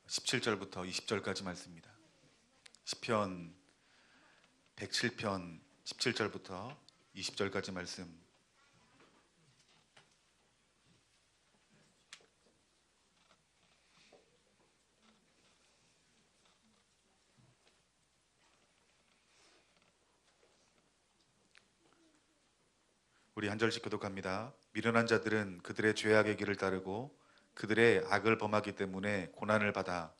17절부터 20절까지 말씀입니다. 시편 107편 17절부터 20절까지 말씀. 우리 한 절씩 교독합니다. 미련한 자들은 그들의 죄악의 길을 따르고 그들의 악을 범하기 때문에 고난을 받아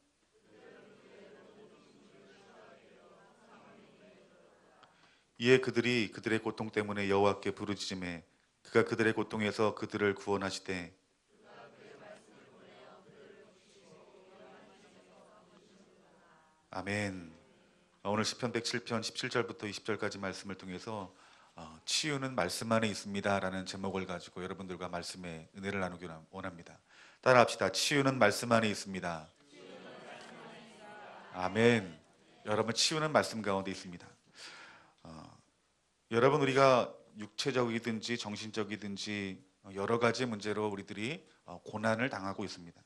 이에 그들이 그들의 고통 때문에 여호와께 부르짖음에 그가 그들의 고통에서 그들을 구원하시되 아멘. 오늘 시편 107편 17절부터 20절까지 말씀을 통해서 치유는 말씀 안에 있습니다 라는 제목을 가지고 여러분들과 말씀의 은혜를 나누기 원합니다. 따라합시다. 치유는 말씀 안에 있습니다. 아멘. 여러분, 치유는 말씀 가운데 있습니다. 여러분, 우리가 육체적이든지 정신적이든지 여러 가지 문제로 우리들이 고난을 당하고 있습니다.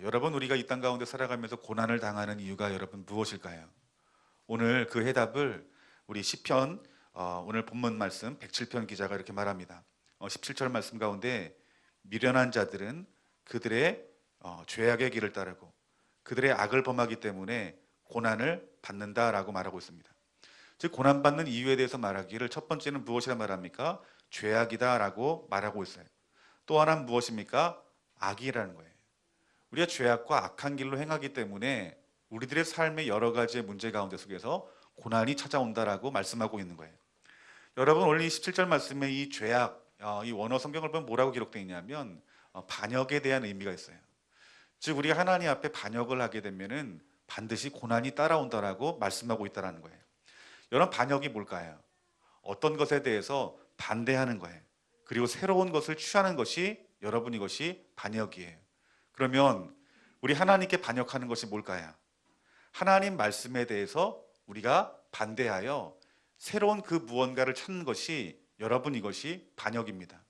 여러분, 우리가 이 땅 가운데 살아가면서 고난을 당하는 이유가 여러분 무엇일까요? 오늘 그 해답을 우리 시편 오늘 본문 말씀 107편 기자가 이렇게 말합니다. 17절 말씀 가운데 미련한 자들은 그들의 죄악의 길을 따르고 그들의 악을 범하기 때문에 고난을 받는다라고 말하고 있습니다. 즉 고난받는 이유에 대해서 말하기를 첫 번째는 무엇이라 말합니까? 죄악이다라고 말하고 있어요. 또 하나는 무엇입니까? 악이라는 거예요. 우리가 죄악과 악한 길로 행하기 때문에 우리들의 삶의 여러 가지의 문제 가운데 속에서 고난이 찾아온다라고 말씀하고 있는 거예요. 여러분, 오늘 이 17절 말씀에 이 죄악, 이 원어 성경을 보면 뭐라고 기록되어 있냐면 반역에 대한 의미가 있어요. 즉 우리가 하나님 앞에 반역을 하게 되면은 반드시 고난이 따라온다라고 말씀하고 있다라는 거예요. 여러분, 반역이 뭘까요? 어떤 것에 대해서 반대하는 거예요. 그리고 새로운 것을 취하는 것이 여러분 이것이 반역이에요. 그러면 우리 하나님께 반역하는 것이 뭘까요? 하나님 말씀에 대해서 우리가 반대하여 새로운 그 무언가를 찾는 것이 여러분 이것이 반역입니다.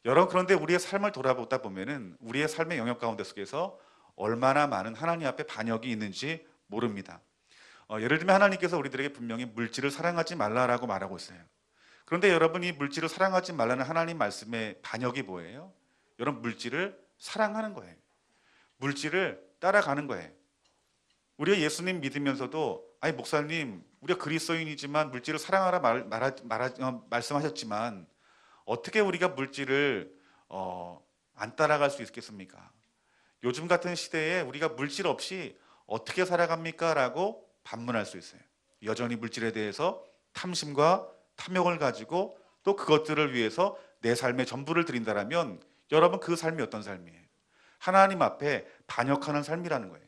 여러분, 그런데 우리의 삶을 돌아보다 보면은 우리의 삶의 영역 가운데 속에서 얼마나 많은 하나님 앞에 반역이 있는지 모릅니다. 예를 들면 하나님께서 우리들에게 분명히 물질을 사랑하지 말라라고 말하고 있어요. 그런데 여러분, 이 물질을 사랑하지 말라는 하나님 말씀의 반역이 뭐예요? 여러분, 물질을 사랑하는 거예요. 물질을 따라가는 거예요. 우리가 예수님 믿으면서도 아니 목사님, 우리가 그리스도인이지만 물질을 사랑하라 말씀하셨지만 어떻게 우리가 물질을 안 따라갈 수 있겠습니까? 요즘 같은 시대에 우리가 물질 없이 어떻게 살아갑니까? 라고 반문할 수 있어요. 여전히 물질에 대해서 탐심과 탐욕을 가지고 또 그것들을 위해서 내 삶의 전부를 드린다라면 여러분, 그 삶이 어떤 삶이에요? 하나님 앞에 반역하는 삶이라는 거예요.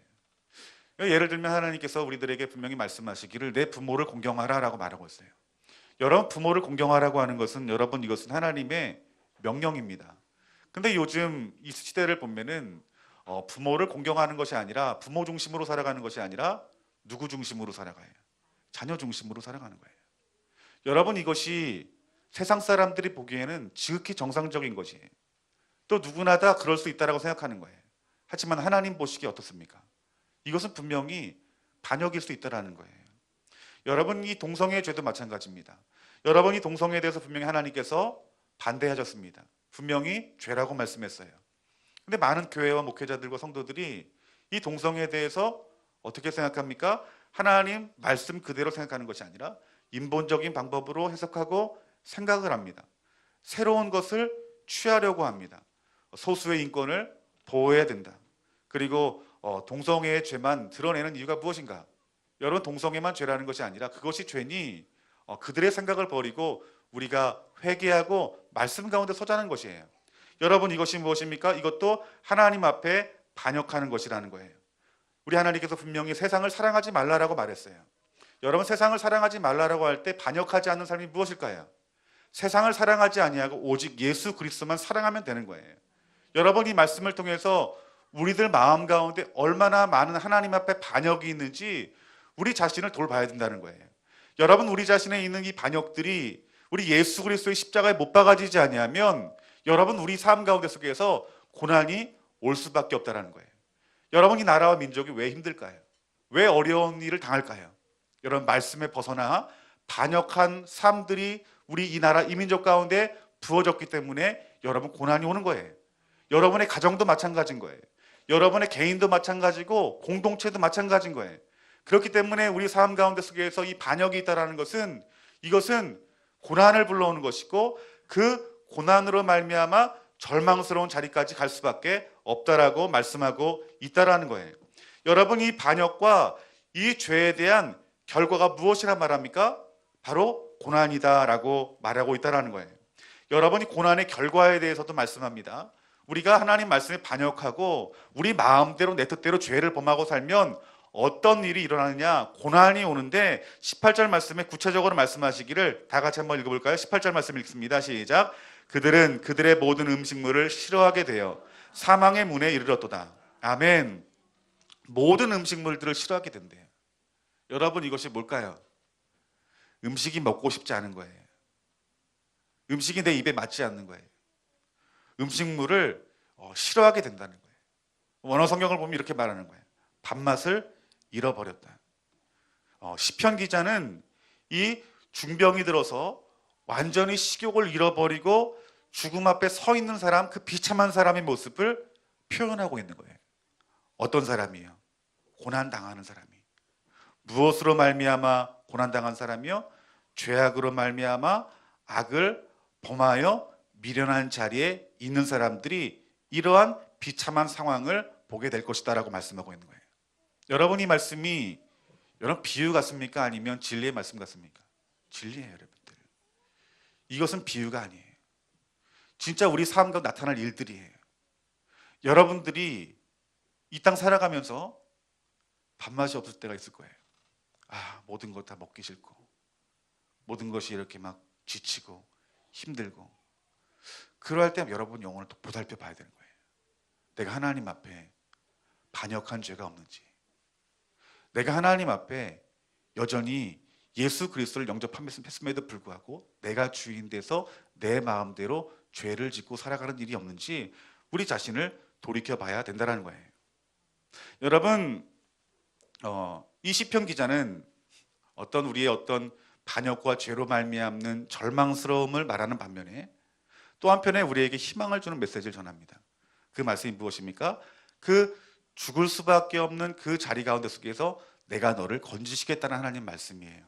예를 들면 하나님께서 우리들에게 분명히 말씀하시기를 내 부모를 공경하라라고 말하고 있어요. 여러분, 부모를 공경하라고 하는 것은 여러분 이것은 하나님의 명령입니다. 근데 요즘 이 시대를 보면은 부모를 공경하는 것이 아니라 부모 중심으로 살아가는 것이 아니라 누구 중심으로 살아가요? 자녀 중심으로 살아가는 거예요. 여러분, 이것이 세상 사람들이 보기에는 지극히 정상적인 것이에요. 또 누구나 다 그럴 수 있다라고 생각하는 거예요. 하지만 하나님 보시기에 어떻습니까? 이것은 분명히 반역일 수 있다라는 거예요. 여러분, 이 동성애의 죄도 마찬가지입니다. 여러분, 이 동성애에 대해서 분명히 하나님께서 반대하셨습니다. 분명히 죄라고 말씀했어요. 근데 많은 교회와 목회자들과 성도들이 이 동성애에 대해서 어떻게 생각합니까? 하나님 말씀 그대로 생각하는 것이 아니라 인본적인 방법으로 해석하고 생각을 합니다. 새로운 것을 취하려고 합니다. 소수의 인권을 보호해야 된다. 그리고 동성애의 죄만 드러내는 이유가 무엇인가? 여러분, 동성애만 죄라는 것이 아니라 그것이 죄니 그들의 생각을 버리고 우리가 회개하고 말씀 가운데 서자는 것이에요. 여러분, 이것이 무엇입니까? 이것도 하나님 앞에 반역하는 것이라는 거예요. 우리 하나님께서 분명히 세상을 사랑하지 말라라고 말했어요. 여러분, 세상을 사랑하지 말라라고 할 때 반역하지 않는 삶이 무엇일까요? 세상을 사랑하지 아니하고 오직 예수 그리스도만 사랑하면 되는 거예요. 여러분, 이 말씀을 통해서 우리들 마음 가운데 얼마나 많은 하나님 앞에 반역이 있는지 우리 자신을 돌봐야 된다는 거예요. 여러분, 우리 자신에 있는 이 반역들이 우리 예수 그리스도의 십자가에 못 박아지지 아니하면 여러분, 우리 삶 가운데 속에서 고난이 올 수밖에 없다는 거예요. 여러분, 이 나라와 민족이 왜 힘들까요? 왜 어려운 일을 당할까요? 여러분, 말씀에 벗어나 반역한 삶들이 우리 이 나라 이 민족 가운데 부어졌기 때문에 여러분 고난이 오는 거예요. 여러분의 가정도 마찬가지인 거예요. 여러분의 개인도 마찬가지고 공동체도 마찬가지인 거예요. 그렇기 때문에 우리 삶 가운데 속에서 이 반역이 있다는 것은 이것은 고난을 불러오는 것이고 그 고난으로 말미암아 절망스러운 자리까지 갈 수밖에 없다라고 말씀하고 있다라는 거예요. 여러분, 이 반역과 이 죄에 대한 결과가 무엇이라 말합니까? 바로 고난이다라고 말하고 있다라는 거예요. 여러분이 고난의 결과에 대해서도 말씀합니다. 우리가 하나님 말씀에 반역하고 우리 마음대로 내 뜻대로 죄를 범하고 살면 어떤 일이 일어나느냐? 고난이 오는데 18절 말씀에 구체적으로 말씀하시기를 다 같이 한번 읽어볼까요? 18절 말씀 읽습니다. 시작. 그들은 그들의 모든 음식물을 싫어하게 되어 사망의 문에 이르렀도다. 아멘. 모든 음식물들을 싫어하게 된대요. 여러분, 이것이 뭘까요? 음식이 먹고 싶지 않은 거예요. 음식이 내 입에 맞지 않는 거예요. 음식물을 싫어하게 된다는 거예요. 원어 성경을 보면 이렇게 말하는 거예요. 밥맛을 잃어버렸다. 시편 기자는 이 중병이 들어서 완전히 식욕을 잃어버리고 죽음 앞에 서 있는 사람, 그 비참한 사람의 모습을 표현하고 있는 거예요. 어떤 사람이요? 고난당하는 사람이. 무엇으로 말미암아 고난당한 사람이요? 죄악으로 말미암아 악을 범하여 미련한 자리에 있는 사람들이 이러한 비참한 상황을 보게 될 것이다 라고 말씀하고 있는 거예요. 여러분, 이 말씀이 여러분 비유 같습니까? 아니면 진리의 말씀 같습니까? 진리예요, 여러분들. 이것은 비유가 아니에요. 진짜 우리 삶 가운데 나타날 일들이에요. 여러분들이 이 땅 살아가면서 밥맛이 없을 때가 있을 거예요. 모든 것 다 먹기 싫고 모든 것이 이렇게 막 지치고 힘들고, 그럴 때 여러분 영혼을 또 보살펴 봐야 되는 거예요. 내가 하나님 앞에 반역한 죄가 없는지, 내가 하나님 앞에 여전히 예수 그리스도를 영접했음에도 불구하고 내가 주인 돼서 내 마음대로 죄를 짓고 살아가는 일이 없는지 우리 자신을 돌이켜 봐야 된다는 거예요. 여러분, 이 시편 기자는 우리의 어떤 반역과 죄로 말미암는 절망스러움을 말하는 반면에 또 한편에 우리에게 희망을 주는 메시지를 전합니다. 그 말씀이 무엇입니까? 그 죽을 수밖에 없는 그 자리 가운데 속에서 내가 너를 건지시겠다는 하나님 말씀이에요.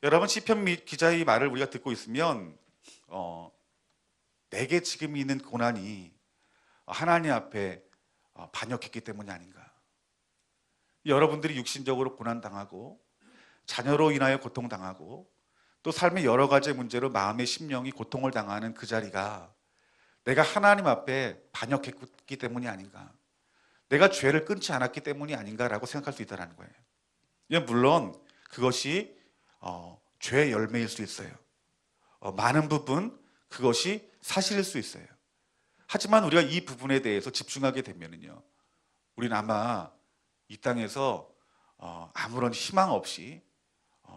여러분, 시편 기자의 말을 우리가 듣고 있으면 내게 지금 있는 고난이 하나님 앞에 반역했기 때문이 아닌가. 여러분들이 육신적으로 고난당하고 자녀로 인하여 고통당하고 또 삶의 여러 가지 문제로 마음의 심령이 고통을 당하는 그 자리가 내가 하나님 앞에 반역했기 때문이 아닌가, 내가 죄를 끊지 않았기 때문이 아닌가라고 생각할 수 있다는 거예요. 물론 그것이 죄의 열매일 수 있어요. 많은 부분 그것이 사실일 수 있어요. 하지만 우리가 이 부분에 대해서 집중하게 되면요, 우리는 아마 이 땅에서 아무런 희망 없이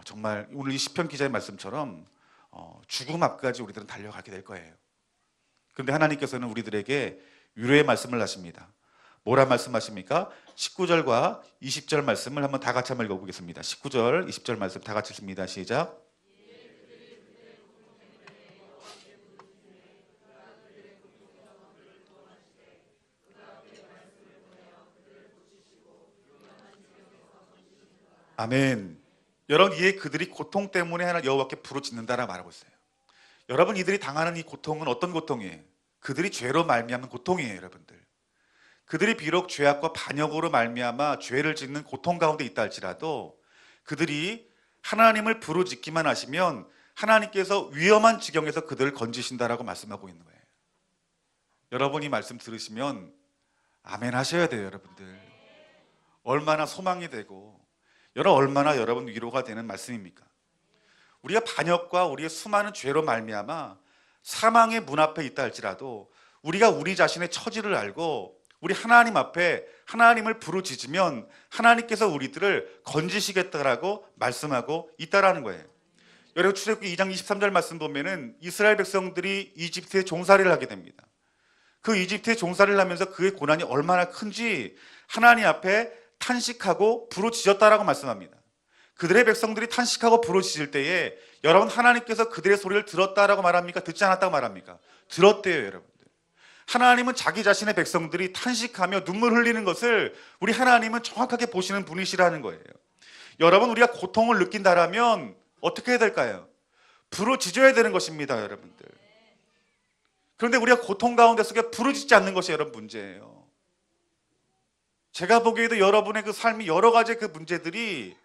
정말 오늘 이 시편 기자의 말씀처럼 죽음 앞까지 우리들은 달려가게 될 거예요. 그런데 하나님께서는 우리들에게 위로의 말씀을 하십니다. 뭐라 말씀하십니까? 19절과 20절 말씀을 한번 다 같이 한번 읽어보겠습니다. 19절, 20절 말씀 다 같이 읽습니다. 시작. 아멘. 여러분, 이에 그들이 고통 때문에 하나 여호와께 부르짖는다라 말하고 있어요. 여러분, 이들이 당하는 이 고통은 어떤 고통이에요? 그들이 죄로 말미암은 고통이에요, 여러분들. 그들이 비록 죄악과 반역으로 말미암아 죄를 짓는 고통 가운데 있다 할지라도 그들이 하나님을 부르짖기만 하시면 하나님께서 위험한 지경에서 그들을 건지신다라고 말씀하고 있는 거예요. 여러분, 이 말씀 들으시면 아멘 하셔야 돼요, 여러분들. 얼마나 소망이 되고 얼마나 여러분 위로가 되는 말씀입니까? 우리가 반역과 우리의 수많은 죄로 말미암아 사망의 문 앞에 있다 할지라도 우리가 우리 자신의 처지를 알고 우리 하나님 앞에 하나님을 부르짖으면 하나님께서 우리들을 건지시겠다라고 말씀하고 있다라는 거예요. 여러분, 출애굽기 2장 23절 말씀 보면은 이스라엘 백성들이 이집트에 종살이를 하게 됩니다. 그 이집트에 종살이를 하면서 그의 고난이 얼마나 큰지 하나님 앞에 탄식하고 부르짖었다라고 말씀합니다. 그들의 백성들이 탄식하고 부르짖을 때에 여러분 하나님께서 그들의 소리를 들었다라고 말합니까? 듣지 않았다고 말합니까? 들었대요, 여러분들. 하나님은 자기 자신의 백성들이 탄식하며 눈물 흘리는 것을 우리 하나님은 정확하게 보시는 분이시라는 거예요. 여러분, 우리가 고통을 느낀다라면 어떻게 해야 될까요? 부르짖어야 되는 것입니다, 여러분들. 그런데 우리가 고통 가운데 속에 부르짖지 않는 것이 여러분 문제예요. 제가 보기에도 여러분의 그 삶이 여러 가지 그 문제들이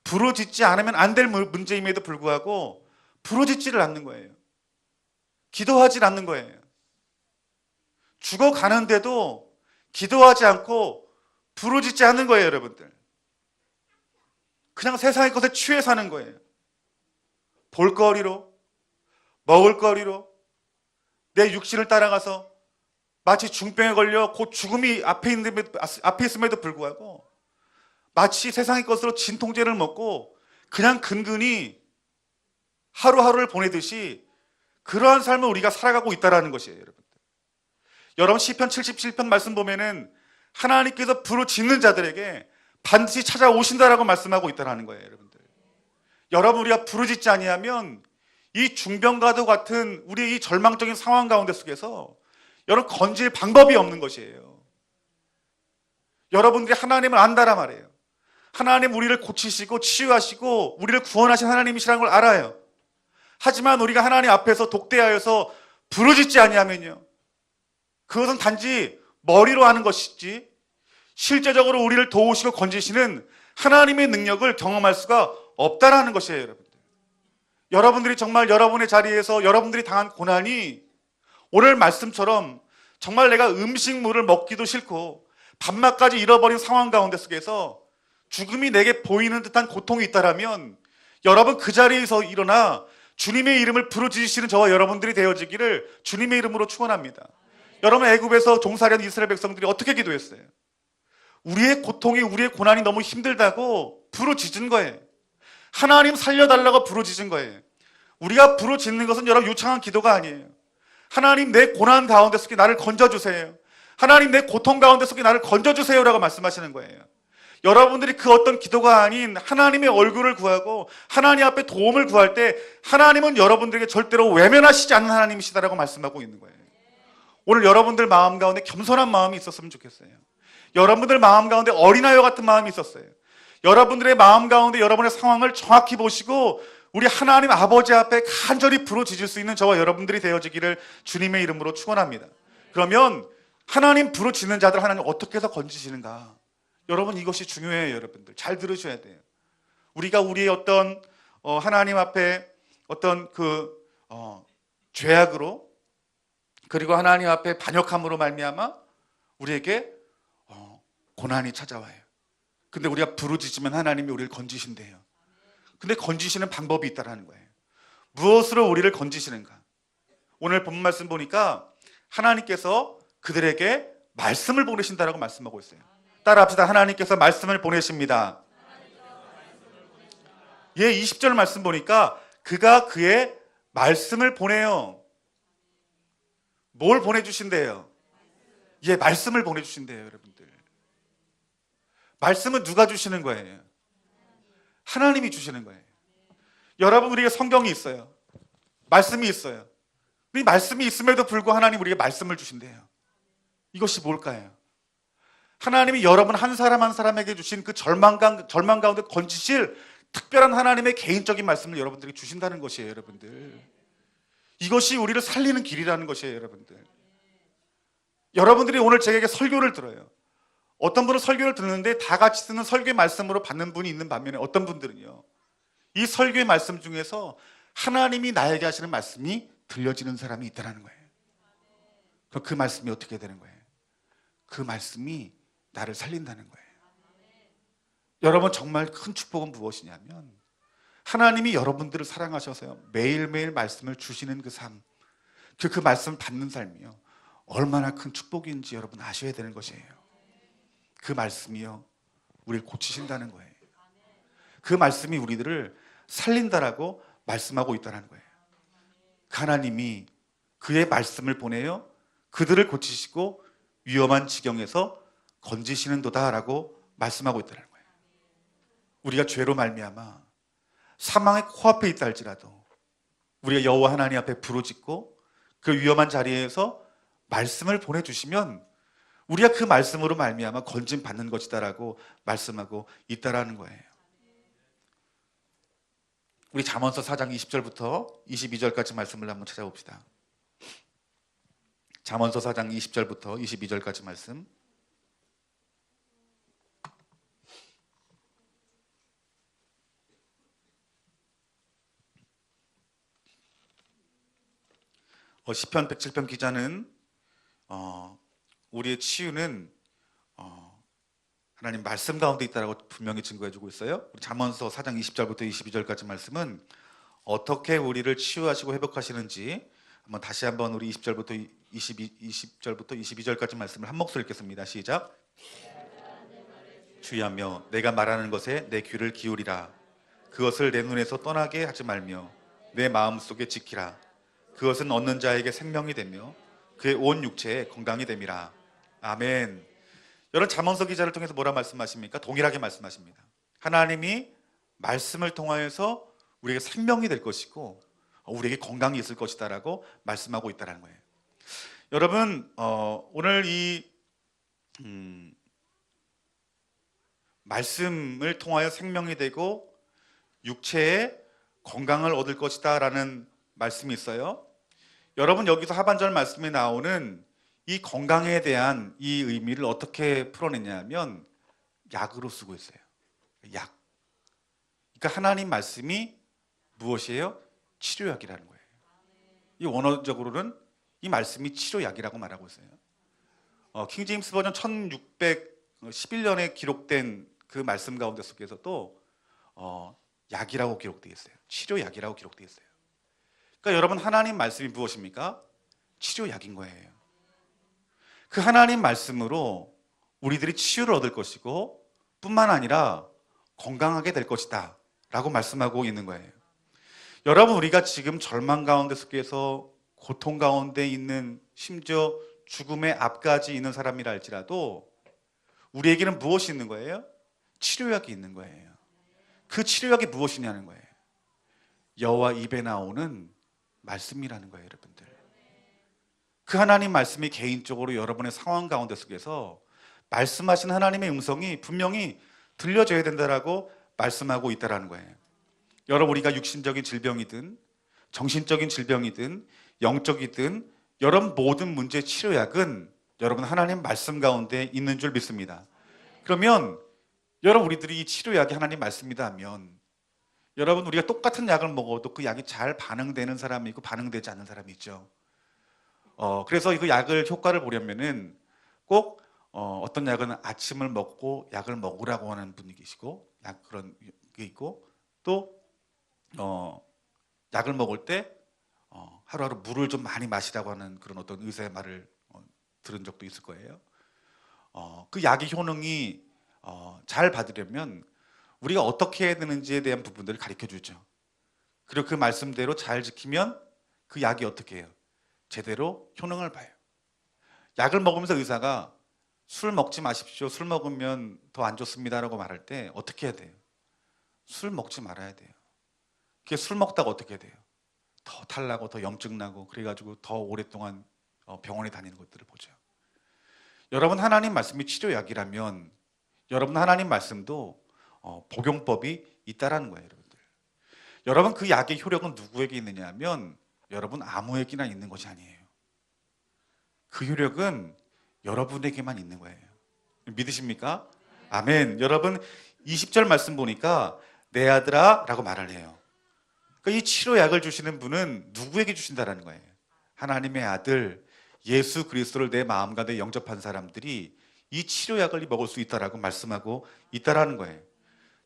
부르짖지 않으면 안 될 문제임에도 불구하고 부르짖지를 않는 거예요. 기도하지 않는 거예요. 죽어가는데도 기도하지 않고 부르짖지 않는 거예요, 여러분들. 그냥 세상의 것에 취해 사는 거예요. 볼거리로, 먹을거리로, 내 육신을 따라가서 마치 중병에 걸려 곧 죽음이 앞에 있음에도 불구하고 마치 세상의 것으로 진통제를 먹고 그냥 근근히 하루하루를 보내듯이 그러한 삶을 우리가 살아가고 있다는 것이에요, 여러분들. 여러분 시편 77편 말씀 보면은 하나님께서 부르짖는 자들에게 반드시 찾아오신다라고 말씀하고 있다는 거예요, 여러분들. 여러분, 우리가 부르짖지 아니하면 이 중병과도 같은 우리의 이 절망적인 상황 가운데 속에서 여러분 건질 방법이 없는 것이에요. 여러분들이 하나님을 안다란 말이에요. 하나님 우리를 고치시고 치유하시고 우리를 구원하신 하나님이시라는 걸 알아요. 하지만 우리가 하나님 앞에서 독대하여서 부르짖지 아니하면요, 그것은 단지 머리로 하는 것이지 실제적으로 우리를 도우시고 건지시는 하나님의 능력을 경험할 수가 없다라는 것이에요, 여러분들. 여러분들이 정말 여러분의 자리에서 여러분들이 당한 고난이 오늘 말씀처럼 정말 내가 음식물을 먹기도 싫고 밥맛까지 잃어버린 상황 가운데 속에서 죽음이 내게 보이는 듯한 고통이 있다라면 여러분 그 자리에서 일어나 주님의 이름을 부르짖으시는 저와 여러분들이 되어지기를 주님의 이름으로 축원합니다. 여러분, 애굽에서 종살이한 이스라엘 백성들이 어떻게 기도했어요? 우리의 고통이, 우리의 고난이 너무 힘들다고 부르짖은 거예요. 하나님 살려달라고 부르짖은 거예요. 우리가 부르짖는 것은 여러분 유창한 기도가 아니에요. 하나님 내 고난 가운데 속에 나를 건져주세요. 하나님 내 고통 가운데 속에 나를 건져주세요라고 말씀하시는 거예요. 여러분들이 그 어떤 기도가 아닌 하나님의 얼굴을 구하고 하나님 앞에 도움을 구할 때 하나님은 여러분들에게 절대로 외면하시지 않는 하나님이시다라고 말씀하고 있는 거예요. 오늘 여러분들 마음 가운데 겸손한 마음이 있었으면 좋겠어요. 여러분들 마음 가운데 어린아이와 같은 마음이 있었어요. 여러분들의 마음 가운데 여러분의 상황을 정확히 보시고 우리 하나님 아버지 앞에 간절히 부르짖을 수 있는 저와 여러분들이 되어지기를 주님의 이름으로 축원합니다. 그러면 하나님 부르짖는 자들 하나님 어떻게 해서 건지시는가? 여러분, 이것이 중요해요. 여러분들 잘 들으셔야 돼요. 우리가 우리의 어떤 하나님 앞에 어떤 죄악으로 그리고 하나님 앞에 반역함으로 말미암아 우리에게 고난이 찾아와요. 근데 우리가 부르짖으면 하나님이 우리를 건지신대요. 근데 건지시는 방법이 있다는 거예요. 무엇으로 우리를 건지시는가? 오늘 본 말씀 보니까 하나님께서 그들에게 말씀을 보내신다라고 말씀하고 있어요. 따라합시다. 하나님께서 말씀을 보내십니다. 예, 20절 말씀 보니까 그가 그의 말씀을 보내요. 뭘 보내주신대요? 예, 말씀을 보내주신대요, 여러분들. 말씀은 누가 주시는 거예요? 하나님이 주시는 거예요. 여러분, 우리에게 성경이 있어요. 말씀이 있어요. 이 말씀이 있음에도 불구하고 하나님 우리에게 말씀을 주신대요. 이것이 뭘까요? 하나님이 여러분 한 사람 한 사람에게 주신 그 절망 가운데 건지실 특별한 하나님의 개인적인 말씀을 여러분들에게 주신다는 것이에요, 여러분들. 이것이 우리를 살리는 길이라는 것이에요, 여러분들. 여러분들이 오늘 제게 설교를 들어요. 어떤 분은 설교를 듣는데 다 같이 듣는 설교의 말씀으로 받는 분이 있는 반면에 어떤 분들은요, 이 설교의 말씀 중에서 하나님이 나에게 하시는 말씀이 들려지는 사람이 있다는 거예요. 그럼 그 말씀이 어떻게 되는 거예요? 그 말씀이 나를 살린다는 거예요. 여러분, 정말 큰 축복은 무엇이냐면 하나님이 여러분들을 사랑하셔서요 매일매일 말씀을 주시는 그 삶, 그 말씀을 받는 삶이요 얼마나 큰 축복인지 여러분 아셔야 되는 것이에요. 그 말씀이요 우리를 고치신다는 거예요. 그 말씀이 우리들을 살린다라고 말씀하고 있다는 거예요. 하나님이 그의 말씀을 보내요 그들을 고치시고 위험한 지경에서 건지시는도다라고 말씀하고 있다는 거예요. 우리가 죄로 말미암아 사망의 코앞에 있다 할지라도 우리가 여호와 하나님 앞에 부르짖고 그 위험한 자리에서 말씀을 보내주시면 우리가 그 말씀으로 말미암아 건짐 받는 것이다라고 말씀하고 있다라는 거예요. 우리 잠언서 4장 20절부터 22절까지 말씀을 한번 찾아봅시다. 잠언서 4장 20절부터 22절까지 말씀. 시편 107편 기자는 우리의 치유는 하나님 말씀 가운데 있다라고 분명히 증거해주고 있어요. 우리 잠언서 4장 20절부터 22절까지 말씀은 어떻게 우리를 치유하시고 회복하시는지 다시 한번 우리 20절부터 22절까지 말씀을 한 목소리 읽겠습니다. 시작. 주야며 내가 말하는 것에 내 귀를 기울이라. 그것을 내 눈에서 떠나게 하지 말며 내 마음속에 지키라. 그것은 얻는 자에게 생명이 되며 그의 온 육체에 건강이 됨이라. 아멘. 여러분, 잠언서 기자를 통해서 뭐라 말씀하십니까? 동일하게 말씀하십니다. 하나님이 말씀을 통하여서 우리에게 생명이 될 것이고 우리에게 건강이 있을 것이다 라고 말씀하고 있다는 거예요. 여러분, 오늘 이 말씀을 통하여 생명이 되고 육체에 건강을 얻을 것이다 라는 말씀이 있어요. 여러분, 여기서 하반절 말씀에 나오는 이 건강에 대한 이 의미를 어떻게 풀어내냐면 약으로 쓰고 있어요. 약. 그러니까 하나님 말씀이 무엇이에요? 치료약이라는 거예요. 이 원어적으로는 이 말씀이 치료약이라고 말하고 있어요. 킹제임스 버전 1611년에 기록된 그 말씀 가운데 속에서도 약이라고 기록되어 있어요. 치료약이라고 기록되어 있어요. 그러니까 여러분, 하나님 말씀이 무엇입니까? 치료약인 거예요. 그 하나님 말씀으로 우리들이 치유를 얻을 것이고 뿐만 아니라 건강하게 될 것이다 라고 말씀하고 있는 거예요. 여러분, 우리가 지금 절망 가운데 속에서 고통 가운데 있는, 심지어 죽음의 앞까지 있는 사람이라 할지라도 우리에게는 무엇이 있는 거예요? 치료약이 있는 거예요. 그 치료약이 무엇이냐는 거예요. 여호와 입에 나오는 말씀이라는 거예요. 여러분들, 그 하나님 말씀이 개인적으로 여러분의 상황 가운데 속에서 말씀하신 하나님의 음성이 분명히 들려져야 된다라고 말씀하고 있다라는 거예요. 여러분, 우리가 육신적인 질병이든 정신적인 질병이든 영적이든 여러분 모든 문제의 치료약은 여러분 하나님 말씀 가운데 있는 줄 믿습니다. 그러면 여러분, 우리들이 이 치료약이 하나님 말씀이다 하면 여러분, 우리가 똑같은 약을 먹어도 그 약이 잘 반응되는 사람이 있고 반응되지 않는 사람이 있죠. 그래서 그 약을 효과를 보려면은 꼭 어떤 약은 아침을 먹고 약을 먹으라고 하는 분이 계시고, 약 그런 게 있고, 또 약을 먹을 때 하루하루 물을 좀 많이 마시라고 하는 그런 어떤 의사의 말을 들은 적도 있을 거예요. 그 약의 효능이 잘 받으려면 우리가 어떻게 해야 되는지에 대한 부분들을 가르쳐 주죠. 그리고 그 말씀대로 잘 지키면 그 약이 어떻게 해요? 제대로 효능을 봐요. 약을 먹으면서 의사가 술 먹지 마십시오, 술 먹으면 더 안 좋습니다라고 말할 때 어떻게 해야 돼요? 술 먹지 말아야 돼요. 그게 술 먹다가 어떻게 돼요? 더 탈나고 더 염증 나고 그래가지고 더 오랫동안 병원에 다니는 것들을 보죠. 여러분, 하나님 말씀이 치료약이라면 여러분 하나님 말씀도 복용법이 있다라는 거예요. 여러분, 그 약의 효력은 누구에게 있느냐 하면 여러분 아무에게나 있는 것이 아니에요. 그 효력은 여러분에게만 있는 거예요. 믿으십니까? 아멘. 여러분, 20절 말씀 보니까 내 아들아 라고 말을 해요. 그러니까 이 치료약을 주시는 분은 누구에게 주신다라는 거예요. 하나님의 아들 예수 그리스도를 내 마음과 내 영접한 사람들이 이 치료약을 먹을 수 있다라고 말씀하고 있다라는 거예요.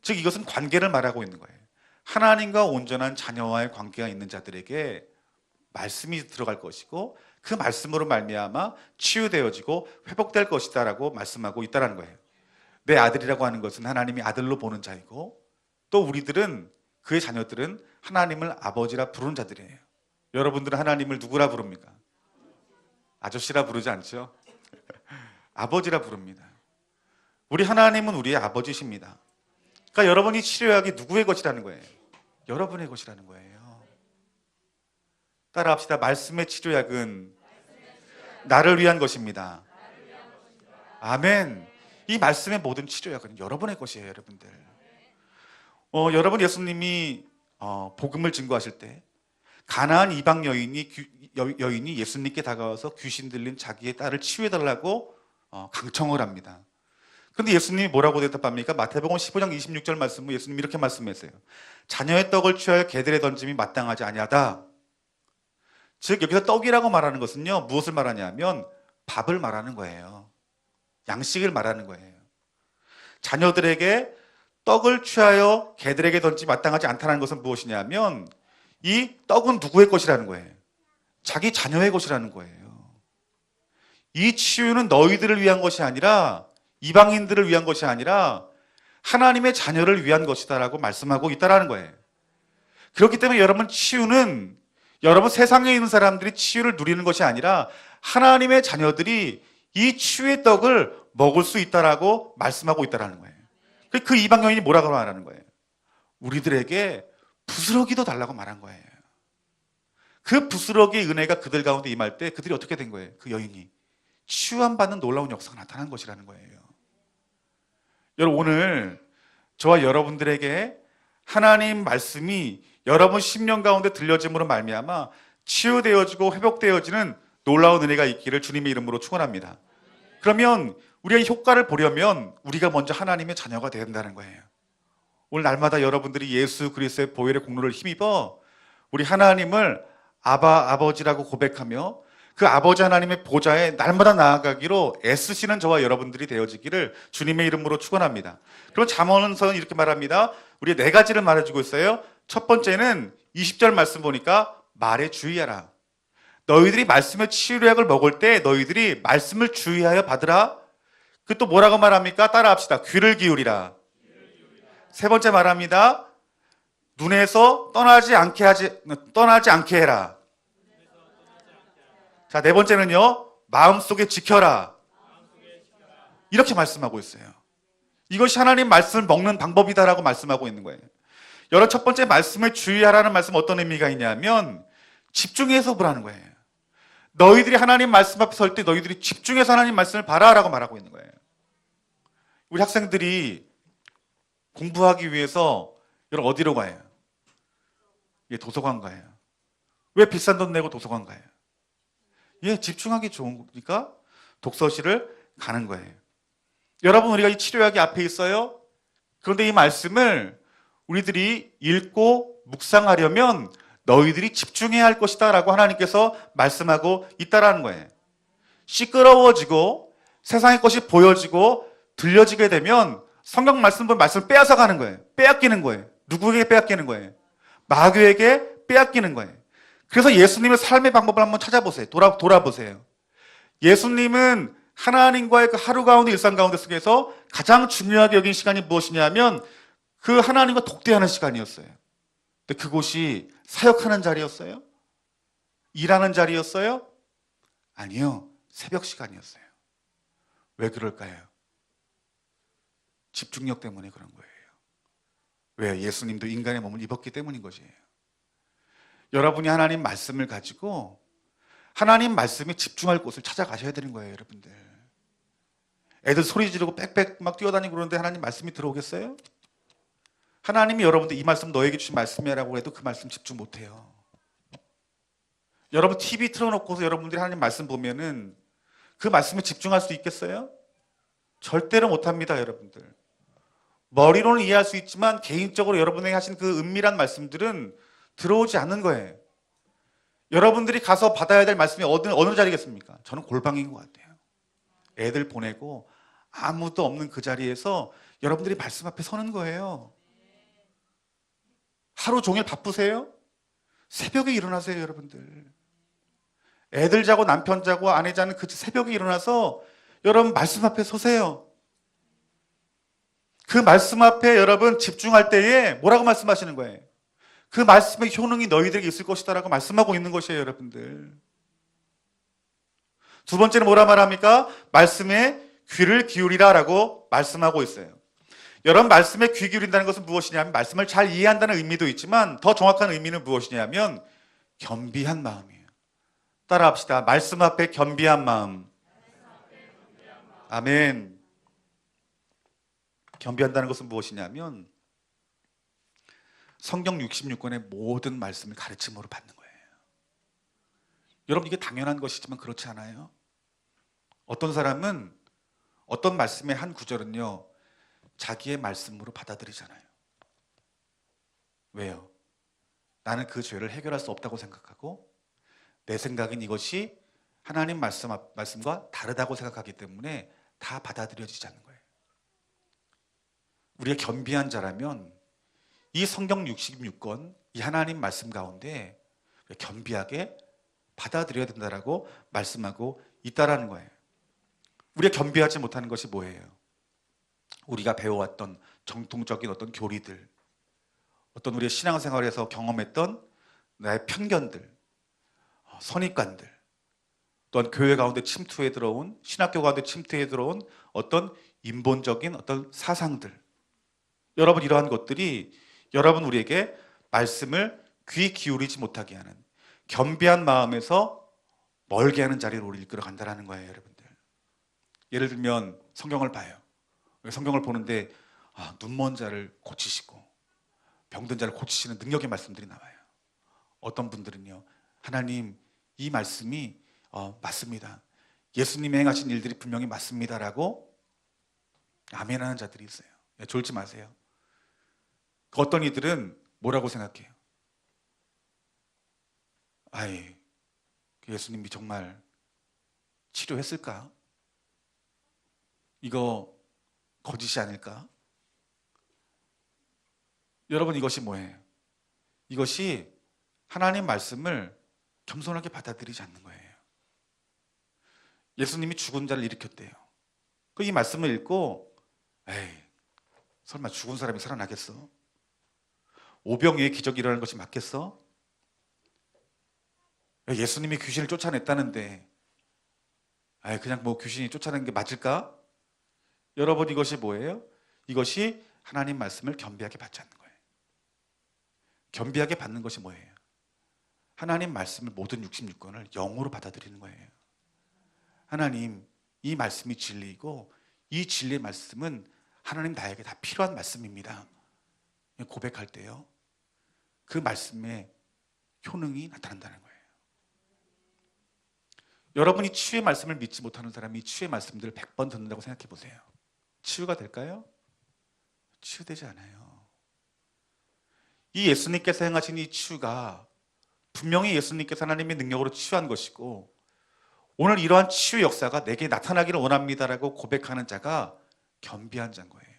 즉, 이것은 관계를 말하고 있는 거예요. 하나님과 온전한 자녀와의 관계가 있는 자들에게 말씀이 들어갈 것이고 그 말씀으로 말미암아 치유되어지고 회복될 것이다라고 말씀하고 있다는 거예요. 내 아들이라고 하는 것은 하나님이 아들로 보는 자이고, 또 우리들은, 그의 자녀들은 하나님을 아버지라 부르는 자들이에요. 여러분들은 하나님을 누구라 부릅니까? 아저씨라 부르지 않죠? 아버지라 부릅니다. 우리 하나님은 우리의 아버지십니다. 그러니까 여러분이 치료약이 누구의 것이라는 거예요? 여러분의 것이라는 거예요. 따라합시다. 말씀의 치료약은 나를 위한 것입니다. 아멘. 이 말씀의 모든 치료약은 여러분의 것이에요, 여러분들. 여러분 예수님이 복음을 증거하실 때 가나안 이방 여인이 예수님께 다가와서 귀신 들린 자기의 딸을 치유해달라고 강청을 합니다. 그런데 예수님이 뭐라고 대답합니까? 마태복음 15장 26절 말씀은 예수님이 이렇게 말씀했어요. 자녀의 떡을 취하여 개들에 던짐이 마땅하지 아니하다. 즉 여기서 떡이라고 말하는 것은요, 무엇을 말하냐면 밥을 말하는 거예요. 양식을 말하는 거예요. 자녀들에게 떡을 취하여 개들에게 던지지 마땅하지 않다는 것은 무엇이냐면 이 떡은 누구의 것이라는 거예요? 자기 자녀의 것이라는 거예요. 이 치유는 너희들을 위한 것이 아니라, 이방인들을 위한 것이 아니라 하나님의 자녀를 위한 것이다라고 말씀하고 있다라는 거예요. 그렇기 때문에 여러분, 치유는 여러분 세상에 있는 사람들이 치유를 누리는 것이 아니라 하나님의 자녀들이 이 치유의 떡을 먹을 수 있다라고 말씀하고 있다라는 거예요. 그 이방 여인이 뭐라고 말하는 거예요? 우리들에게 부스러기도 달라고 말한 거예요. 그 부스러기의 은혜가 그들 가운데 임할 때 그들이 어떻게 된 거예요? 그 여인이 치유함 받는 놀라운 역사가 나타난 것이라는 거예요. 여러분, 오늘 저와 여러분들에게 하나님 말씀이 여러분 심령 가운데 들려짐으로 말미암아 치유되어지고 회복되어지는 놀라운 은혜가 있기를 주님의 이름으로 축원합니다. 그러면 우리가 효과를 보려면 우리가 먼저 하나님의 자녀가 되어야 된다는 거예요. 오늘 날마다 여러분들이 예수 그리스도의 보혈의 공로를 힘입어 우리 하나님을 아버지라고 고백하며 그 아버지 하나님의 보좌에 날마다 나아가기로 애쓰시는 저와 여러분들이 되어지기를 주님의 이름으로 축원합니다. 그럼 잠언서는 이렇게 말합니다. 우리 네 가지를 말해주고 있어요. 첫 번째는 20절 말씀 보니까 말에 주의하라. 너희들이 말씀의 치유약을 먹을 때 너희들이 말씀을 주의하여 받으라. 그 또 뭐라고 말합니까? 따라합시다. 귀를 기울이라. 세 번째 말합니다. 눈에서 떠나지 않게 해라. 자, 네 번째는요, 마음속에 지켜라. 이렇게 말씀하고 있어요. 이것이 하나님 말씀을 먹는 방법이다라고 말씀하고 있는 거예요. 여러 첫 번째 말씀을 주의하라는 말씀 어떤 의미가 있냐면 집중해서 보라는 거예요. 너희들이 하나님 말씀 앞에 설 때 너희들이 집중해서 하나님 말씀을 봐라라고 말하고 있는 거예요. 우리 학생들이 공부하기 위해서 여러분 어디로 가요? 예, 도서관 가요. 왜 비싼 돈 내고 도서관 가요? 예, 집중하기 좋으니까 독서실을 가는 거예요. 여러분, 우리가 이 치료약이 앞에 있어요. 그런데 이 말씀을 우리들이 읽고 묵상하려면 너희들이 집중해야 할 것이다 라고 하나님께서 말씀하고 있다라는 거예요. 시끄러워지고 세상의 것이 보여지고 들려지게 되면 성경 말씀을 빼앗아 가는 거예요. 빼앗기는 거예요. 누구에게 빼앗기는 거예요? 마귀에게 빼앗기는 거예요. 그래서 예수님의 삶의 방법을 한번 찾아보세요. 돌아보세요. 예수님은 하나님과의 그 하루 가운데 일상 가운데 속에서 가장 중요하게 여긴 시간이 무엇이냐면 그 하나님과 독대하는 시간이었어요. 근데 그곳이 사역하는 자리였어요? 일하는 자리였어요? 아니요. 새벽 시간이었어요. 왜 그럴까요? 집중력 때문에 그런 거예요. 왜? 예수님도 인간의 몸을 입었기 때문인 것이에요. 여러분이 하나님 말씀을 가지고 하나님 말씀에 집중할 곳을 찾아가셔야 되는 거예요, 여러분들. 애들 소리 지르고 빽빽 막 뛰어다니고 그러는데 하나님 말씀이 들어오겠어요? 하나님이 여러분들 이 말씀 너에게 주신 말씀이라고 해도 그 말씀 집중 못해요. 여러분 TV 틀어놓고서 여러분들이 하나님 말씀 보면은 그 말씀에 집중할 수 있겠어요? 절대로 못합니다, 여러분들. 머리로는 이해할 수 있지만 개인적으로 여러분에게 하신 그 은밀한 말씀들은 들어오지 않는 거예요. 여러분들이 가서 받아야 될 말씀이 어느 자리겠습니까? 저는 골방인 것 같아요. 애들 보내고 아무도 없는 그 자리에서 여러분들이 말씀 앞에 서는 거예요. 하루 종일 바쁘세요? 새벽에 일어나세요, 여러분들. 애들 자고 남편 자고 아내 자는 그 새벽에 일어나서 여러분 말씀 앞에 서세요. 그 말씀 앞에 여러분 집중할 때에 뭐라고 말씀하시는 거예요? 그 말씀의 효능이 너희들에게 있을 것이다라고 말씀하고 있는 것이에요, 여러분들. 두 번째는 뭐라 말합니까? 말씀에 귀를 기울이라라고 말씀하고 있어요. 여러분, 말씀에 귀 기울인다는 것은 무엇이냐면 말씀을 잘 이해한다는 의미도 있지만 더 정확한 의미는 무엇이냐면 겸비한 마음이에요. 따라합시다. 말씀 앞에 겸비한 마음. 아멘. 겸비한다는 것은 무엇이냐면 성경 66권의 모든 말씀을 가르침으로 받는 거예요. 여러분, 이게 당연한 것이지만 그렇지 않아요? 어떤 사람은 어떤 말씀의 한 구절은요, 자기의 말씀으로 받아들이잖아요. 왜요? 나는 그 죄를 해결할 수 없다고 생각하고 내 생각엔 이것이 하나님 말씀과 다르다고 생각하기 때문에 다 받아들여지지 않는 거예요. 우리가 겸비한 자라면 이 성경 66권, 이 하나님 말씀 가운데 겸비하게 받아들여야 된다라고 말씀하고 있다라는 거예요. 우리가 겸비하지 못하는 것이 뭐예요? 우리가 배워왔던 정통적인 어떤 교리들, 어떤 우리의 신앙생활에서 경험했던 나의 편견들, 선입관들, 또한 교회 가운데 침투해 들어온, 신학교 가운데 침투해 들어온 어떤 인본적인 어떤 사상들, 여러분, 이러한 것들이 여러분 우리에게 말씀을 귀 기울이지 못하게 하는, 겸비한 마음에서 멀게 하는 자리로 우리를 이끌어 간다는 거예요, 여러분들. 예를 들면 성경을 봐요. 성경을 보는데 눈먼 자를 고치시고 병든 자를 고치시는 능력의 말씀들이 나와요. 어떤 분들은요, 하나님, 이 말씀이 맞습니다. 예수님이 행하신 일들이 분명히 맞습니다라고 아멘하는 자들이 있어요. 졸지 마세요. 어떤 이들은 뭐라고 생각해요? 아이, 예수님이 정말 치료했을까? 이거 거짓이 아닐까? 여러분, 이것이 뭐예요? 이것이 하나님 말씀을 겸손하게 받아들이지 않는 거예요. 예수님이 죽은 자를 일으켰대요. 이 말씀을 읽고 에이, 설마 죽은 사람이 살아나겠어? 오병이의 기적이 일어나는 것이 맞겠어? 예수님이 귀신을 쫓아냈다는데 그냥 뭐 귀신이 쫓아낸 게 맞을까? 여러분, 이것이 뭐예요? 이것이 하나님 말씀을 겸비하게 받지 않는 거예요. 겸비하게 받는 것이 뭐예요? 하나님 말씀을 모든 66권을 영으로 받아들이는 거예요. 하나님, 이 말씀이 진리이고 이 진리의 말씀은 하나님 나에게 다 필요한 말씀입니다. 고백할 때요, 그 말씀의 효능이 나타난다는 거예요. 여러분이 치유의 말씀을 믿지 못하는 사람이 치유의 말씀들을 100번 듣는다고 생각해 보세요. 치유가 될까요? 치유되지 않아요. 이 예수님께서 행하신 이 치유가 분명히 예수님께서 하나님의 능력으로 치유한 것이고, 오늘 이러한 치유 역사가 내게 나타나기를 원합니다라고 고백하는 자가 겸비한 자인 거예요.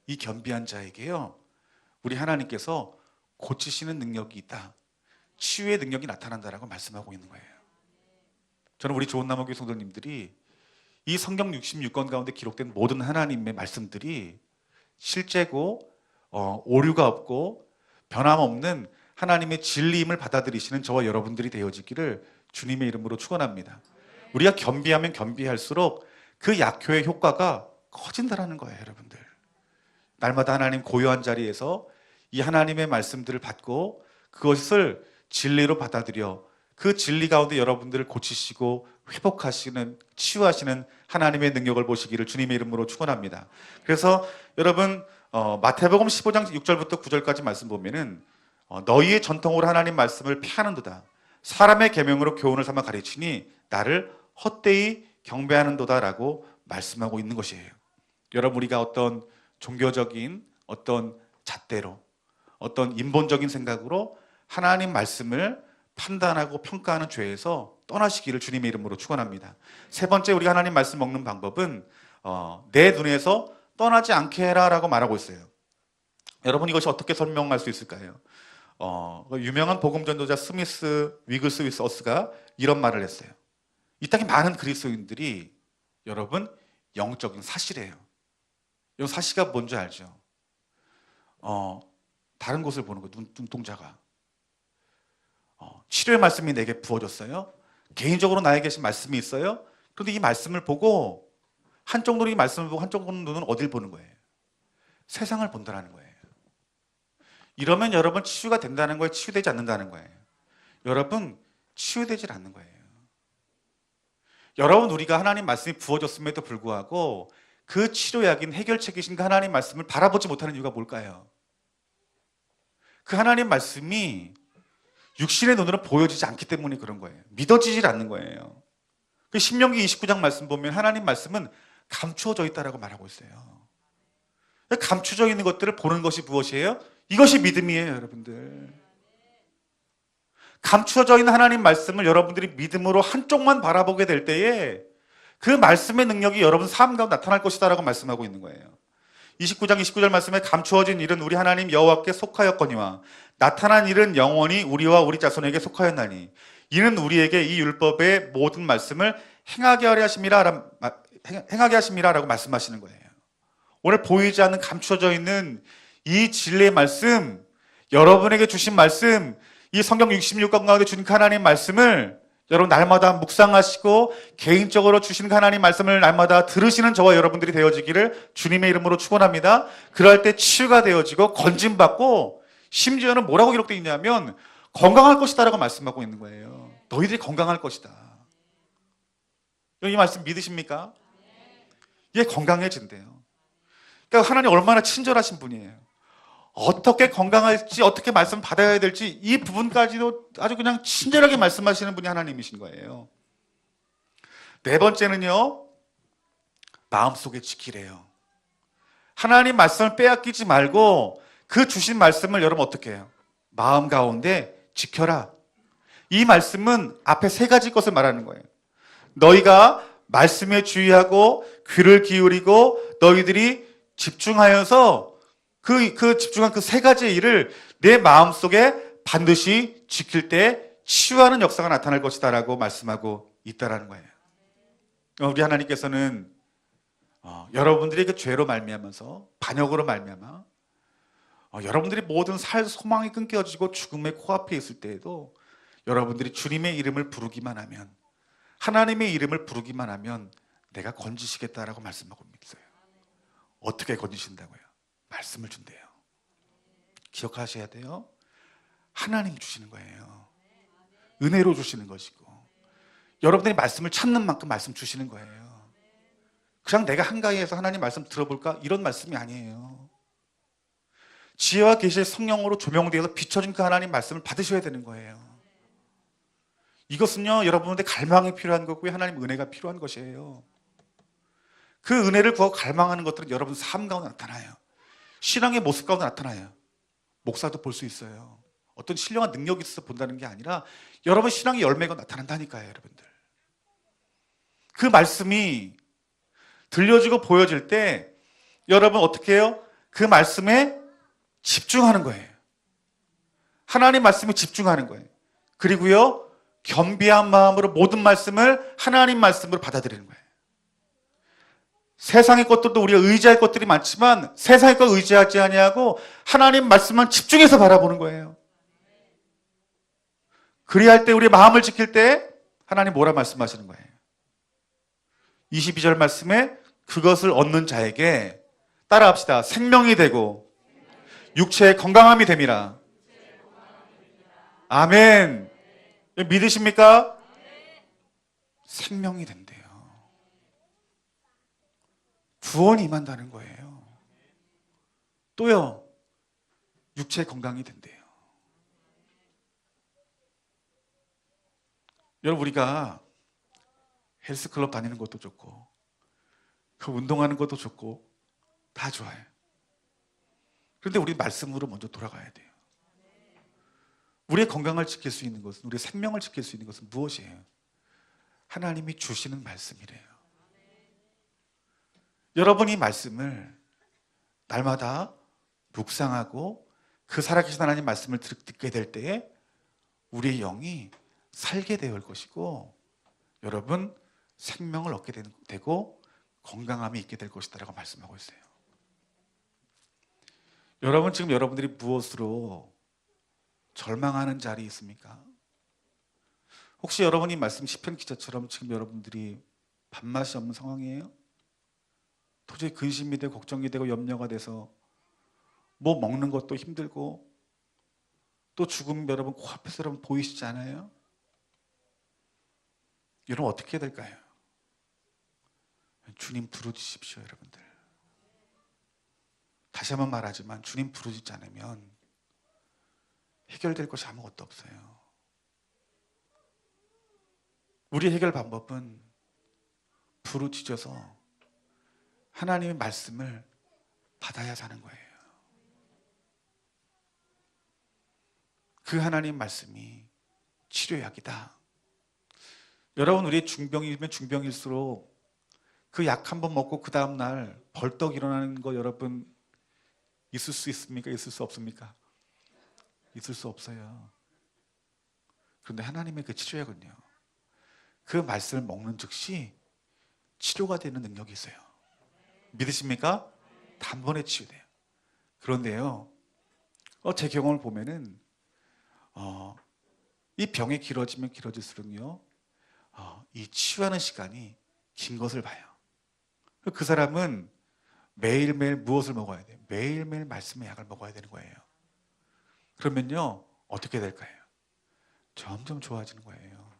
이 겸비한 자에게요, 우리 하나님께서 고치시는 능력이 있다, 치유의 능력이 나타난다라고 말씀하고 있는 거예요. 저는 우리 좋은 나무교회 성도님들이 이 성경 66권 가운데 기록된 모든 하나님의 말씀들이 실제고 오류가 없고 변함없는 하나님의 진리임을 받아들이시는 저와 여러분들이 되어지기를 주님의 이름으로 축원합니다. 우리가 겸비하면 겸비할수록 그 약효의 효과가 커진다는 거예요, 여러분들. 날마다 하나님 고요한 자리에서 이 하나님의 말씀들을 받고 그것을 진리로 받아들여 그 진리 가운데 여러분들을 고치시고 회복하시는, 치유하시는 하나님의 능력을 보시기를 주님의 이름으로 축원합니다. 그래서 여러분, 마태복음 15장 6절부터 9절까지 말씀 보면은 너희의 전통으로 하나님 말씀을 피하는도다, 사람의 계명으로 교훈을 삼아 가르치니 나를 헛되이 경배하는도다라고 말씀하고 있는 것이에요. 여러분, 우리가 어떤 종교적인 어떤 잣대로, 어떤 인본적인 생각으로 하나님 말씀을 판단하고 평가하는 죄에서 떠나시기를 주님의 이름으로 축원합니다. 세 번째, 우리가 하나님 말씀 먹는 방법은 내 눈에서 떠나지 않게 해라라고 말하고 있어요. 여러분, 이것이 어떻게 설명할 수 있을까요? 유명한 복음 전도자 스미스 위글스위스어스가 이런 말을 했어요. 이 땅에 많은 그리스도인들이 여러분 영적인 사실이에요. 이 사실가 뭔지 알죠? 다른 곳을 보는 거예요. 눈동자가. 치료의 말씀이 내게 부어졌어요. 개인적으로 나에게 계신 말씀이 있어요. 그런데 이 말씀을 보고 한쪽 눈이 말씀을 보고 한쪽 눈은 어딜 보는 거예요? 세상을 본다는 거예요. 이러면 여러분 치유가 된다는 거예요? 치유되지 않는다는 거예요? 여러분 치유되질 않는 거예요. 여러분 우리가 하나님 말씀이 부어졌음에도 불구하고 그 치료약인 해결책이신 그 하나님 말씀을 바라보지 못하는 이유가 뭘까요? 그 하나님 말씀이 육신의 눈으로 보여지지 않기 때문에 그런 거예요. 믿어지질 않는 거예요. 그 신명기 29장 말씀 보면 하나님 말씀은 감추어져 있다라고 말하고 있어요. 감추어져 있는 것들을 보는 것이 무엇이에요? 이것이 믿음이에요, 여러분들. 감추어져 있는 하나님 말씀을 여러분들이 믿음으로 한쪽만 바라보게 될 때에 그 말씀의 능력이 여러분 삶 가운데 나타날 것이다라고 말씀하고 있는 거예요. 29장 29절 말씀에 감추어진 일은 우리 하나님 여호와께 속하였거니와 나타난 일은 영원히 우리와 우리 자손에게 속하였나니 이는 우리에게 이 율법의 모든 말씀을 행하게 하심이라라고 말씀하시는 거예요. 오늘 보이지 않는 감추어져 있는 이 진리의 말씀, 여러분에게 주신 말씀, 이 성경 66권 가운데 주신 하나님 말씀을 여러분 날마다 묵상하시고 개인적으로 주신 하나님 말씀을 날마다 들으시는 저와 여러분들이 되어지기를 주님의 이름으로 축원합니다. 그럴 때 치유가 되어지고 건진받고 심지어는 뭐라고 기록되어 있냐면 건강할 것이다라고 말씀하고 있는 거예요. 너희들이 건강할 것이다. 이 말씀 믿으십니까? 얘 건강해진대요. 그러니까 하나님 얼마나 친절하신 분이에요. 어떻게 건강할지, 어떻게 말씀 받아야 될지 이 부분까지도 아주 그냥 친절하게 말씀하시는 분이 하나님이신 거예요. 네 번째는요, 마음속에 지키래요. 하나님 말씀을 빼앗기지 말고 그 주신 말씀을 여러분 어떻게 해요? 마음 가운데 지켜라. 이 말씀은 앞에 세 가지 것을 말하는 거예요. 너희가 말씀에 주의하고 귀를 기울이고 너희들이 집중하여서 그 집중한 그 세 가지의 일을 내 마음속에 반드시 지킬 때 치유하는 역사가 나타날 것이다라고 말씀하고 있다라는 거예요. 우리 하나님께서는 여러분들이 그 죄로 말미암아서 반역으로 말미암아 여러분들이 모든 살 소망이 끊겨지고 죽음의 코앞에 있을 때에도 여러분들이 주님의 이름을 부르기만 하면 하나님의 이름을 부르기만 하면 내가 건지시겠다라고 말씀하고 있어요. 어떻게 건지신다고요? 말씀을 준대요. 기억하셔야 돼요. 하나님이 주시는 거예요. 은혜로 주시는 것이고 여러분들이 말씀을 찾는 만큼 말씀 주시는 거예요. 그냥 내가 한가위에서 하나님 말씀 들어볼까? 이런 말씀이 아니에요. 지혜와 계시의 성령으로 조명되어서 비춰진 그 하나님 말씀을 받으셔야 되는 거예요. 이것은요 여러분들의 갈망이 필요한 거고요, 하나님 은혜가 필요한 것이에요. 그 은혜를 구하고 갈망하는 것들은 여러분 삶 가운데 나타나요. 신앙의 모습 가운데 나타나요. 목사도 볼 수 있어요. 어떤 신령한 능력이 있어서 본다는 게 아니라 여러분 신앙의 열매가 나타난다니까요, 여러분들. 그 말씀이 들려지고 보여질 때 여러분 어떻게 해요? 그 말씀에 집중하는 거예요. 하나님 말씀에 집중하는 거예요. 그리고요 겸비한 마음으로 모든 말씀을 하나님 말씀으로 받아들이는 거예요. 세상의 것들도 우리가 의지할 것들이 많지만 세상의 것 의지하지 아니하고 하나님 말씀만 집중해서 바라보는 거예요. 그리할 때 우리의 마음을 지킬 때 하나님 뭐라 말씀하시는 거예요? 22절 말씀에 그것을 얻는 자에게 따라합시다. 생명이 되고 육체의 건강함이 됨이라. 아멘. 믿으십니까? 생명이 된대요. 구원이 임한다는 거예요. 또요, 육체 건강이 된대요. 여러분 우리가 헬스클럽 다니는 것도 좋고 그 운동하는 것도 좋고 다 좋아요. 그런데 우리 말씀으로 먼저 돌아가야 돼요. 우리의 건강을 지킬 수 있는 것은, 우리의 생명을 지킬 수 있는 것은 무엇이에요? 하나님이 주시는 말씀이래요. 여러분 이 말씀을 날마다 묵상하고 그 살아계신 하나님 말씀을 듣게 될 때에 우리의 영이 살게 될 것이고 여러분 생명을 얻게 되고 건강함이 있게 될 것이다라고 말씀하고 있어요. 여러분 지금 여러분들이 무엇으로 절망하는 자리에 있습니까? 혹시 여러분이 말씀 시편 기자처럼 지금 여러분들이 밥맛이 없는 상황이에요? 도저히 근심이 되고 걱정이 되고 염려가 돼서 뭐 먹는 것도 힘들고 또 죽음 여러분 코앞에서 여러분 보이시지 않아요? 여러분 어떻게 해야 될까요? 주님 부르짖으십시오 여러분들. 다시 한번 말하지만 주님 부르짖지 않으면 해결될 것이 아무것도 없어요. 우리 해결 방법은 부르짖어서 하나님의 말씀을 받아야 사는 거예요. 그 하나님 말씀이 치료약이다. 여러분 우리 중병이면 중병일수록 그 약 한 번 먹고 그 다음날 벌떡 일어나는 거 여러분 있을 수 있습니까? 있을 수 없습니까? 있을 수 없어요. 그런데 하나님의 그 치료약은요, 그 말씀을 먹는 즉시 치료가 되는 능력이 있어요. 믿으십니까? 단번에 치유돼요. 그런데요, 제 경험을 보면은 이 병이 길어지면 길어질수록요, 이 치유하는 시간이 긴 것을 봐요. 그 사람은 매일매일 무엇을 먹어야 돼요? 매일매일 말씀의 약을 먹어야 되는 거예요. 그러면요 어떻게 될까요? 점점 좋아지는 거예요.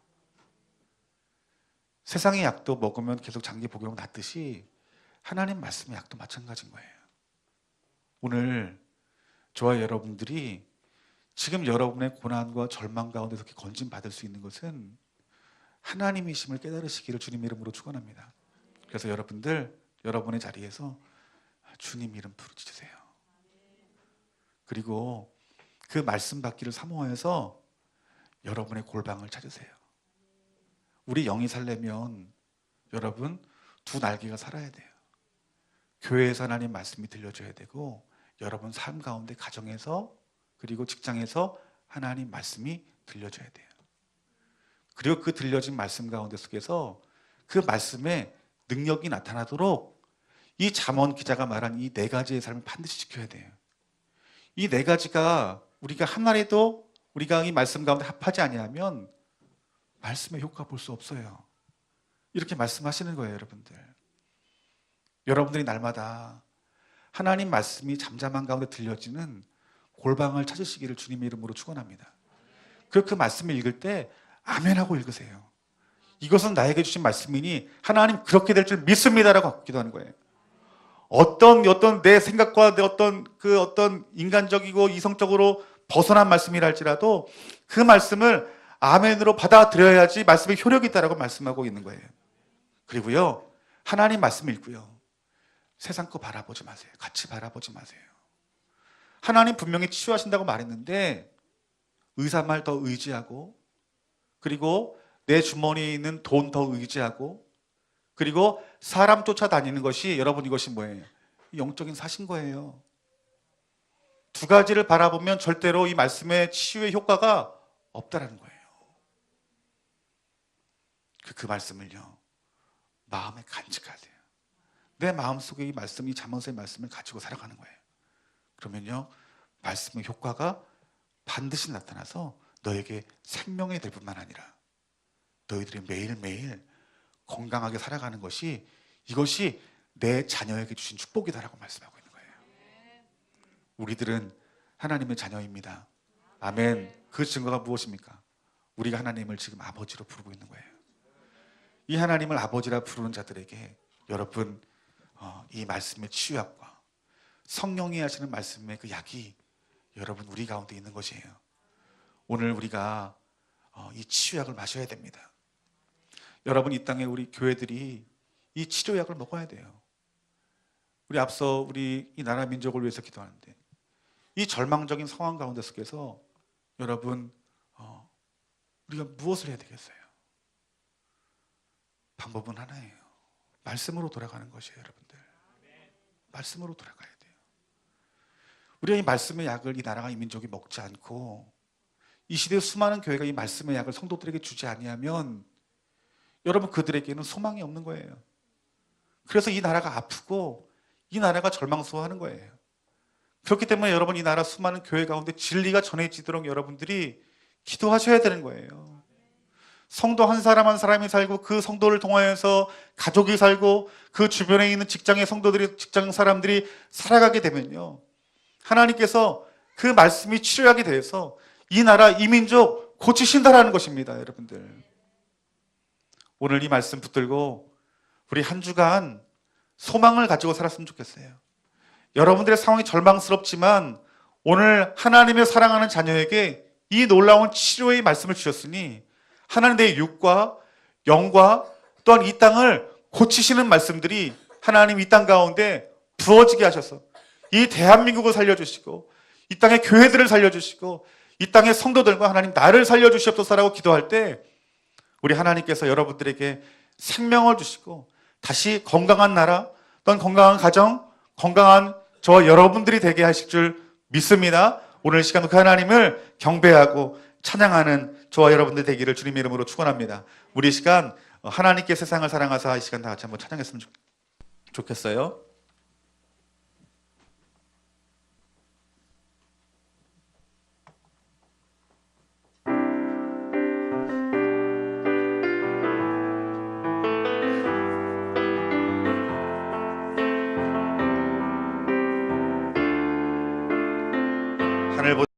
세상의 약도 먹으면 계속 장기 복용 낫듯이 하나님 말씀의 약도 마찬가지인 거예요. 오늘 저와 여러분들이 지금 여러분의 고난과 절망 가운데서 이렇게 건짐받을 수 있는 것은 하나님이심을 깨달으시기를 주님 이름으로 축원합니다. 그래서 여러분들 여러분의 자리에서 주님 이름 부르짖으세요. 그리고 그 말씀 받기를 사모하여서 여러분의 골방을 찾으세요. 우리 영이 살려면 여러분 두 날개가 살아야 돼요. 교회에서 하나님 말씀이 들려줘야 되고 여러분 삶 가운데 가정에서 그리고 직장에서 하나님 말씀이 들려줘야 돼요. 그리고 그 들려진 말씀 가운데 속에서 그 말씀에 능력이 나타나도록 이 잠언 기자가 말한 이 네 가지의 삶을 반드시 지켜야 돼요. 이 네 가지가 우리가 하나라도 우리가 이 말씀 가운데 합하지 아니하면 말씀의 효과 볼 수 없어요. 이렇게 말씀하시는 거예요, 여러분들. 여러분들이 날마다 하나님 말씀이 잠잠한 가운데 들려지는 골방을 찾으시기를 주님의 이름으로 축원합니다. 그 말씀을 읽을 때 아멘하고 읽으세요. 이것은 나에게 주신 말씀이니 하나님 그렇게 될 줄 믿습니다라고 기도하는 거예요. 어떤 내 생각과 내 어떤 인간적이고 이성적으로 벗어난 말씀이라 할지라도 그 말씀을 아멘으로 받아들여야지 말씀에 효력이 있다라고 말씀하고 있는 거예요. 그리고요, 하나님 말씀 읽고요, 세상 거 바라보지 마세요. 같이 바라보지 마세요. 하나님 분명히 치유하신다고 말했는데 의사 말 더 의지하고 그리고 내 주머니에 있는 돈 더 의지하고 그리고 사람 쫓아다니는 것이 여러분 이것이 뭐예요? 영적인 사신 거예요. 두 가지를 바라보면 절대로 이 말씀의 치유의 효과가 없다라는 거예요. 그 말씀을요 마음에 간직하세요. 내 마음속에 이 말씀, 이 잠언서의 말씀을 가지고 살아가는 거예요. 그러면요 말씀의 효과가 반드시 나타나서 너에게 생명이 될 뿐만 아니라 너희들이 매일매일 건강하게 살아가는 것이 이것이 내 자녀에게 주신 축복이다라고 말씀하고 있는 거예요. 우리들은 하나님의 자녀입니다. 아멘. 그 증거가 무엇입니까? 우리가 하나님을 지금 아버지로 부르고 있는 거예요. 이 하나님을 아버지라 부르는 자들에게 여러분 이 말씀의 치유약과 성령이 하시는 말씀의 그 약이 여러분 우리 가운데 있는 것이에요. 오늘 우리가 이 치유약을 마셔야 됩니다. 여러분 이 땅에 우리 교회들이 이 치료약을 먹어야 돼요. 우리 앞서 우리 이 나라 민족을 위해서 기도하는데 이 절망적인 상황 가운데 속에서 여러분 우리가 무엇을 해야 되겠어요? 방법은 하나예요. 말씀으로 돌아가는 것이에요, 여러분들. 말씀으로 돌아가야 돼요. 우리가 이 말씀의 약을 이 나라가 이 민족이 먹지 않고 이 시대의 수많은 교회가 이 말씀의 약을 성도들에게 주지 아니하면 여러분 그들에게는 소망이 없는 거예요. 그래서 이 나라가 아프고 이 나라가 절망스러워하는 거예요. 그렇기 때문에 여러분 이 나라 수많은 교회 가운데 진리가 전해지도록 여러분들이 기도하셔야 되는 거예요. 성도 한 사람 한 사람이 살고 그 성도를 통하여서 가족이 살고 그 주변에 있는 직장의 성도들이 직장 사람들이 살아가게 되면요. 하나님께서 그 말씀이 치료하게 돼서 이 나라 이 민족 고치신다라는 것입니다, 여러분들. 오늘 이 말씀 붙들고 우리 한 주간 소망을 가지고 살았으면 좋겠어요. 여러분들의 상황이 절망스럽지만 오늘 하나님의 사랑하는 자녀에게 이 놀라운 치료의 말씀을 주셨으니 하나님 내 육과 영과 또한 이 땅을 고치시는 말씀들이 하나님 이 땅 가운데 부어지게 하셔서 이 대한민국을 살려주시고 이 땅의 교회들을 살려주시고 이 땅의 성도들과 하나님 나를 살려주시옵소서라고 기도할 때 우리 하나님께서 여러분들에게 생명을 주시고 다시 건강한 나라 또한 건강한 가정 건강한 저와 여러분들이 되게 하실 줄 믿습니다. 오늘 시간도 그 하나님을 경배하고 찬양하는 저와 여러분들 되기를 주님의 이름으로 축원합니다. 우리 시간 하나님께 세상을 사랑하사 이 시간 다 같이 한번 찬양했으면 좋겠어요. 하늘